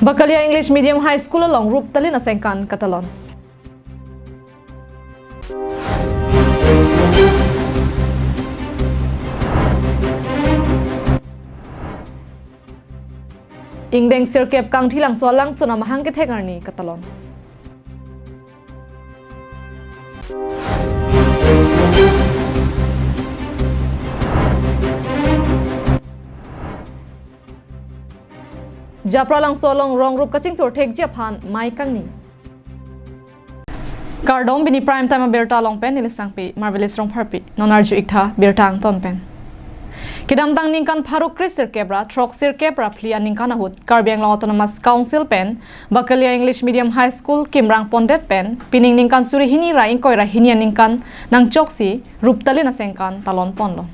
Bakalia English Medium High School along Rup Talin Asengkan Catalan. Ingdeng sirkep kang thilang solang sona mahang ke thegarni Catalan. Japralang solong rong rup kaching tur thek japhan mai kangni. Kardom bini prime time berta long pen nilisangpi marvelous rong pharpi nonarju ikha bertang ton pen. Kidam tang ningkan pharuk krisir kebra throk sir kebra phlia ningkan ahut Karbiang Autonomous Council pen Bakalia English Medium High School kimrang pondet pen pining ningkan suri hini ra inkoira hinia ningkan nang choksi ruptalin asengkan talon ponlo.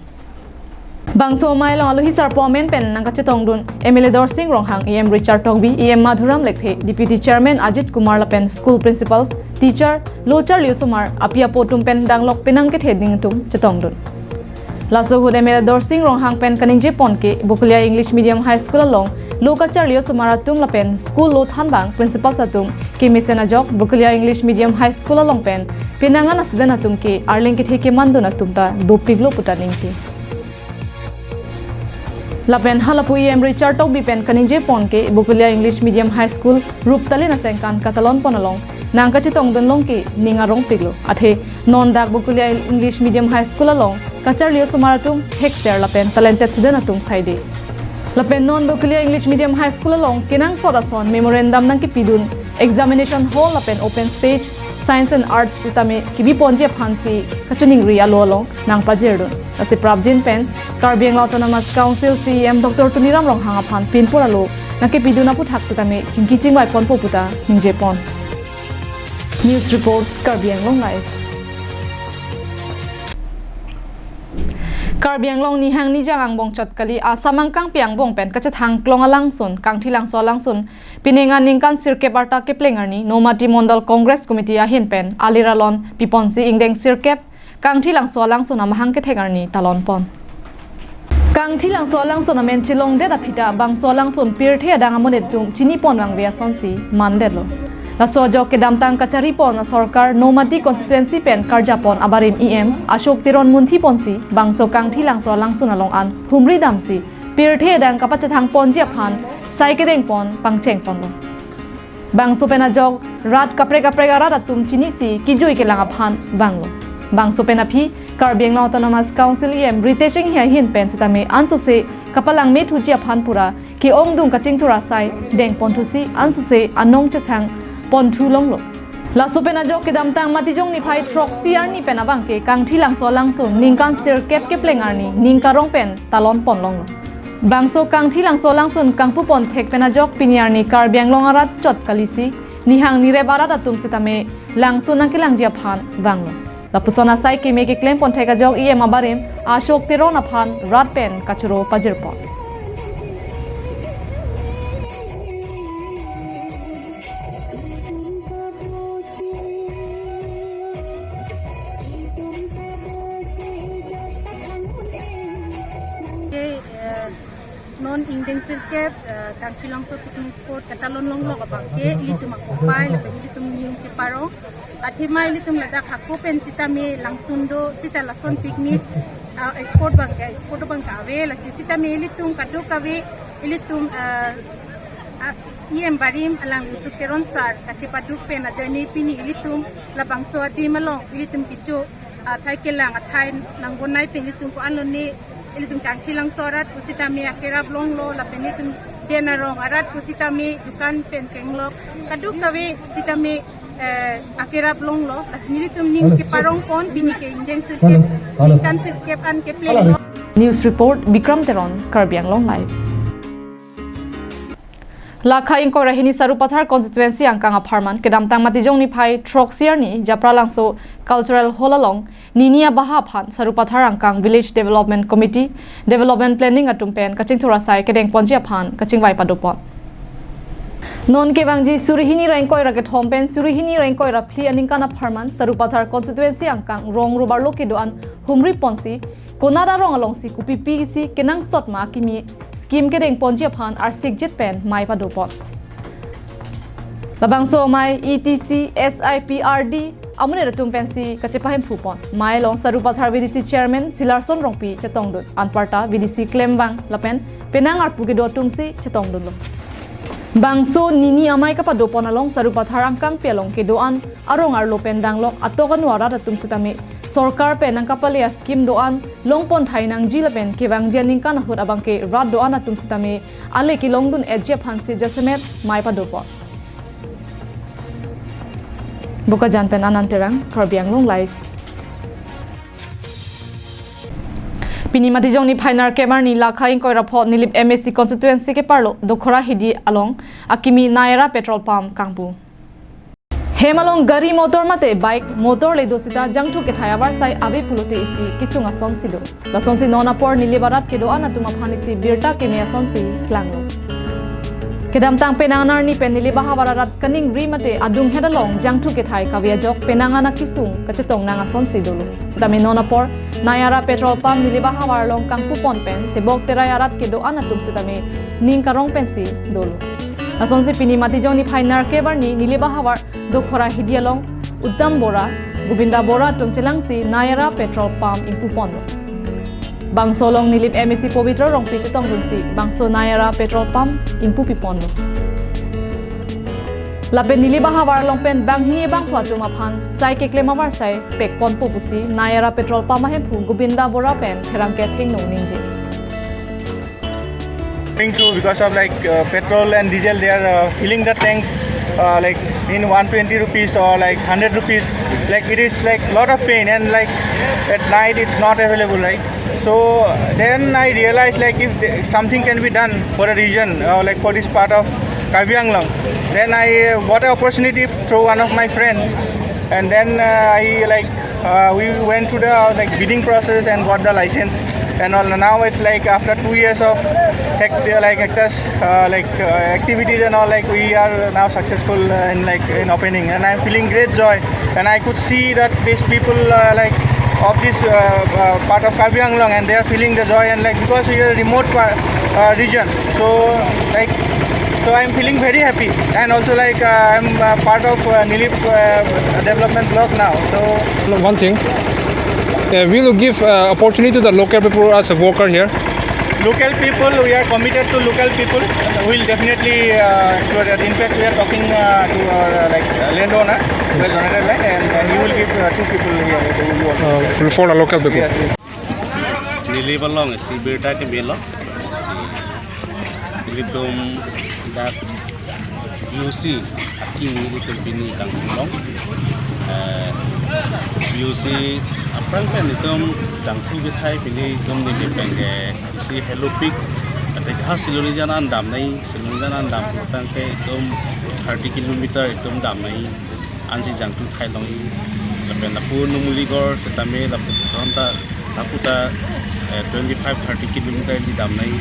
Bangso mailong alu hisar pomen pen nang kachetong dun MLA Dorsing Ronghang EM Richard Togbi EM Madhuram Lekhe Deputy Chairman Ajit Kumar Lapen School Principals Teacher Lochar Liusumar Apia Potum pen danglok penang ke heading tum chetong dun Laso hud MLA Dorsing Ronghang pen kaninje ponke Bakalia English Medium High School along Lokachar Liusumar atum Lapen School Lot Hanbang Principal Satum ke Misena Jok Bakalia English Medium High School along pen pinangan asuden atum ke arling ke theke mandun atum ta dopiglo putaningchi Lapen halapu EM Richard Togbi pen kaninje ponke Bakalia English Medium High School Ruptalin asengkan Catalan ponalong nang kachitong dunlong ki ningarong piglo athe non dak Bakalia English Medium High School along kachar lio sumaratum hectare lapen talented student atum saide lapen non Bakalia English Medium High School along kinang sodason memorandum nang kipidun examination hall lapen open stage Science and Arts sitame kibi ponje phansi kachuning ria lolong nang pajerdon asi prabjin pen Karbiang Autonomous Council CEM Dr. Tuniram Ronghang aphan pinpura lo nake piduna puthak sitame chingki chingbai pon poputa ningje pon News report Karbiang Long Live Karbiang Long ni hang ni jangang bong chot kali asamang kang piang bong pen kacha thang klong alang sun kang thilang so alang sun pinenga ningkan sirkep arta ke plengar ni Nomati Mondal Congress Committee a hin pen aliralon piponsi ingdeng sirkep kang thilang so alang sun amahang ke thegar ni talon pon kang thilang so alang sun amen chilong de da phita bang so alang sun pir the dang amonet tum chini pon wang via sonsi mandelo La sojok ke damtang kachari pon na sarkar Nomati constituency pen karjapon abarim EM Ashok Tiron munthi ponsi bangso kang thilang so langsun along an humri damsi pirthe dang kapachathang pon japhan saikedeng pon pangcheng pon bangso pena jog rat kapre rat atum chinisi kijoi ke langa phan banglo bangso pena phi Karbiang Autonomous Council EM riteching hia hin pen sitame anso se kapalang methu japhan pura ki ongdung kaching thura sai deng pon thusi anso se anong chathang pon thu long lo la so pena jok ke dam tang mati jong ni phai throk siar ni pena bang ke kang thilang so lang so ningkan sir kep ke plengar ni ningka rong pen talon pon long bang so kang thilang so lang son kang pu pon thek pena jok piniar ni Karbiang Long arat chot kalisi ni hang ni re barat atum sitame lang so nang ke lang jia phan bang lo la pusona sai ke me ke claim pon theka jok ie mabarim Ashok Tiron aphan rat pen kachuro pajir pon non ingdeng sirkep kang chilang so picnic spot katalon long lo kabang ke ilitum akopai la ilitum yung chiparo athima ilitum lada khakko pen sitame langsundo sita lason picnic sport bang kave la sitame ilitum kadu kave ilitum iem barim alang usukteron sar kachipaduk pen ajani pini ilitum labang so adimalo ilitum kicho thai kelang athai nangonai pen ilitum ko anone ilitum kang chilang sorat pusitami akerap long lo la penitum denarong arat pusitami dukan pencenglo kaduk kawe sitami akerap long lo la sinitum ning ciparong pon binike indeng sirkep kan sirkep an ke play News report Bikram Teron Karbiang Long Live Lakha ingko rahini Sarupathar constituency angkang aparman kedam tang matijong ni phai troxier ni japralangso cultural hall along ninia baha phan Sarupathar angkang village development committee development planning atumpen kaching thora sai kedeng ponjia phan kaching vai padopon non ke bangji surihini rankoi ra ke thompen surihini rankoi ra phli aningkana aparman Sarupathar constituency angkang rong rubarlo ke doan humri ponsi Konada rong along si kupi si kenang sot ma kimi scheme ke deng ponji phan ar sigjit pen mai pa dopon labang so mai ETC SIPRD amune ratum pensi kachepahem phupon mai long sarupathar VDC chairman Silarson rongpi chetongdut anparta VDC klembang lapen penang arpugi do tumsi chetongdut lo bangso nini amai ka padopon along sarupathar angkang pelong ke doan arong arlo pendang lok atokan wara ratum sitami sarkar penang kapale scheme doan longpon thainang jilapen kewang janing kan hut abang ke rad doan atum sitami ale ki longdun edje phansi jasemet mai padopon buka janpen ananterang karbiang long live Pinimati jong ni Painar Kemar ni Lakhain Koira Phot Nilip MSC constituency ke parlo Dokhora Hidi along Akimi Naira petrol pump Kangpu Hemalong gari motor mate bike motor le dosita jangthu ke thayabar sai abe pulote isi kisunga sonsido la sonsi nona por nilibarat ke do anatuma phanisi birta ke mea sonsi klanglo Kedam tang penanganar ni penili bahabarat kaning rimate adung hedalong jangthu ke thai kavia jok penangana kisung kachetong nanga sonsi dulu sitami nona por Nayara petrol pump nili bahabar long kangpu pon pen tebok terayarat ke do anatum sitami ning karong pensi dulu asonsi pinimati joni phainar kebar ni nili bahabar dokhora hidialong uddam bora gobinda bora tongchelangsi Nayara petrol pump impu pon Bangso long nilip MSC Povitra rong pi chetong dunsi bangso Nayara petrol pump impu pipondo Lapen nili bahawar long pen bang hingi bang phwatu maphan sai ke klemawar sai pek pon pusi Nayara petrol pump hempu Gobinda Bora pen therang ke thing no ningji Through because of like petrol and diesel they are filling the tank like in 120 rupees or like 100 rupees like it is like lot of pain and like at night it's not available right so then I realized like if something can be done for a region like for this part of Karbi Anglong then I got an opportunity through one of my friend and then I like we went to the like bidding process and got the license and all now it's like after 2 years of activities and all like we are now successful in opening and I'm feeling great joy and I could see that these people like of this part of Karbi Anglong and they are feeling the joy and like because we are a remote region so like so I'm feeling very happy and also like I'm part of Nilip development block now so one thing will you give opportunity to the local people as a worker here local people we are committed to local people we will definitely explore that in fact we are talking to our like landowner who has donated land and he will give 2 people here for the local people yes. Nilip along si birta ke belo si nilitum dat UC aki nilitum pini kang long UC aprang pen itum jangtu bithai pini itum ni penge si hello pig ate kha siloni janan dam nai siloni janan dam tang ke itum 30 km itum dam nai ansi jangtu thai long i lapen lapu numuli gor tetame lapu ronta laputa 25-30 km di dam nai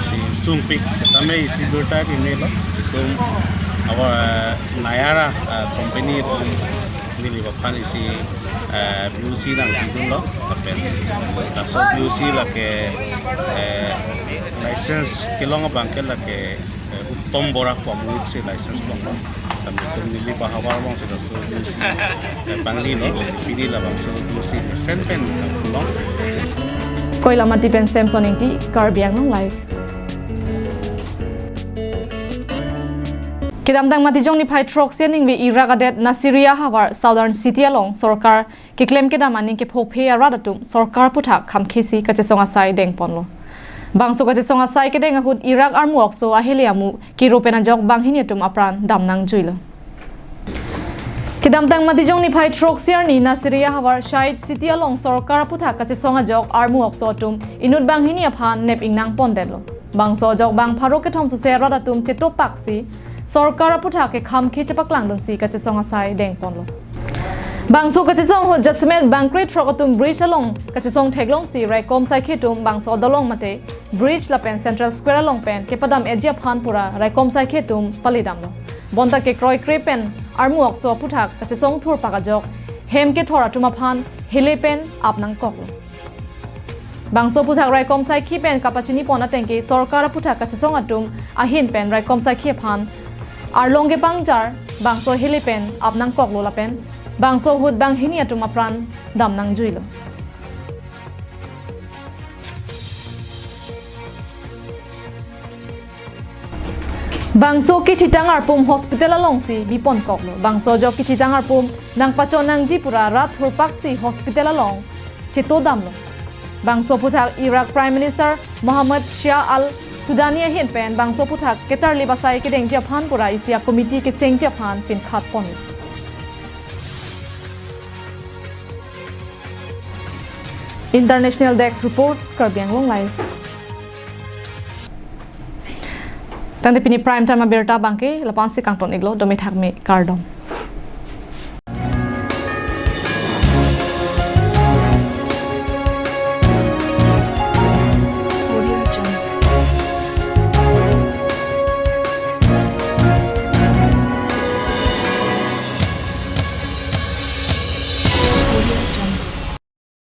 si sung pig tetame isi berta ki melo itum our Nayara company itum nili bapan isi BUC nang tidun lo lapen so BUC la ke license kelong bangke la ke uttom bora komit se license long lo tam nili bahawar bang se so BUC bangli no se pini la bang so BUC sen pen long Koila mati pen Samson inti Karbi Anglong live Kidamdang matijong ni phai trok sianing bi iragadet Nasiria Hawar Southern City along Sarkar ke claim ke damaning ke phophe aradatum Sarkar putha khamkhesi kachesonga sai dengponlo bangso kachesonga sai ke deng hut Iraq armu okso aheliamu ki ropena jok banghiniatum apran damnang juilo Kidamdang matijong ni phai trok siar ni Nasiria Hawar Shahid City along Sarkar putha kachesonga jok armu okso tum inut banghini aphan nep ingnang pondelo bangso jok bang pharo ke thom su se aradatum chetop paksi Sarkar putha ke kham khe chapak lang dun si kachesong asai deng ponlo bangso kachesong ho jasmen bankre trokatum bridge along kachesong theglong si rai kom sai khetum bangso dolong mate bridge la pen central square along pen ke padam ejia phan pura rai kom sai khetum palidam lo bonta ke kroi krepen armu okso putha kachesong thur pakajok hem ke thora tuma phan hele pen apnang koklo bangso putha rai kom sai khi pen kapachini pona tengke Sarkar putha kachesong atum ahin pen rai kom sai khe phan Arlongge pangjar bangso hilipen apnang koklo lapen bangso hut bang hini atum apran dam nang juilo bangso kichitangar pum hospital alongsi bipon koklo bangso jo kichitangar pum nang pachonang jipura rat hurpaksi hospital along chito damlo bangso puthak Iraq Prime Minister Mohammed Shia Al Sudania hin pen bangso puthak ketar libasai ke deng Japan pura isia committee ke seng Japan pin khat pon International Desk Report Karbiang Long Live Tante pini prime time abirta bangke lapan si kangton iglo domi thak mi kardom